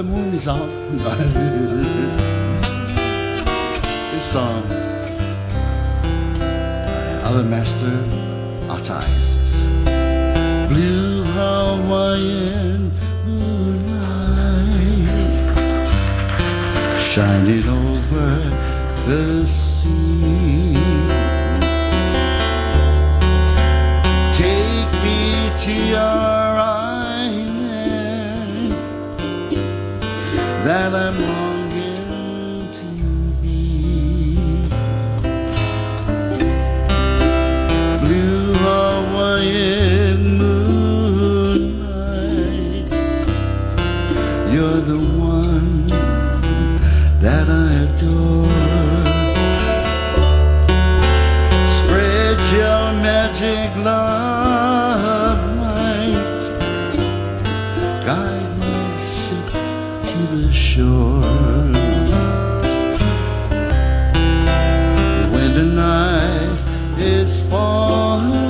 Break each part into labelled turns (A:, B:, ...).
A: the moon is out. This song by other master Artists. Blue Hawaiian moonlight shining over the sea. Take me to your island that I'm longing to be. Blue Hawaiian moonlight, you're the one that I adore. Spread your magic love light, guide my ship to the shore. When the night is falling,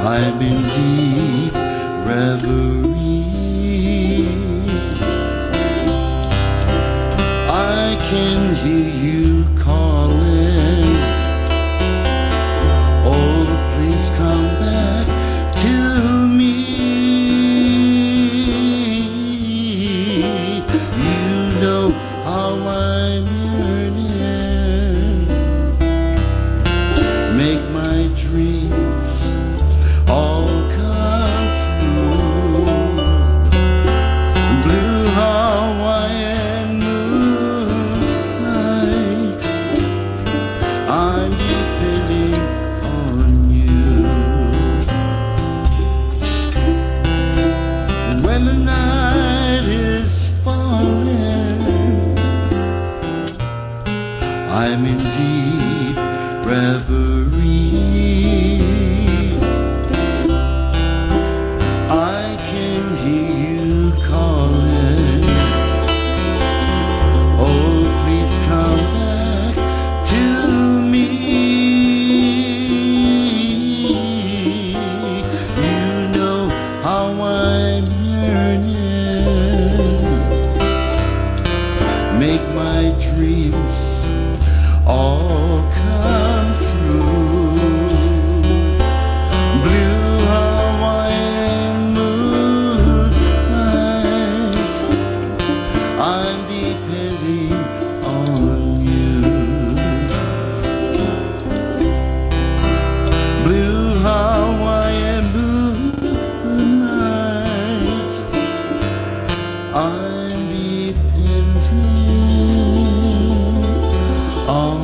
A: I'm in deep reverie. I can hear you calling, oh please come back to me. You know how I'm yearning, make my dreams all come true. Blue Hawaiian moonlight, I'm depending on you. When the night is falling, I'm in deep reverie. I can hear you calling, oh please come back to me. You know how I'm yearning, make my dreams all come true. Blue Hawaiian moonlight, I'm depending on you. Blue Hawaiian moonlight, I'm depending on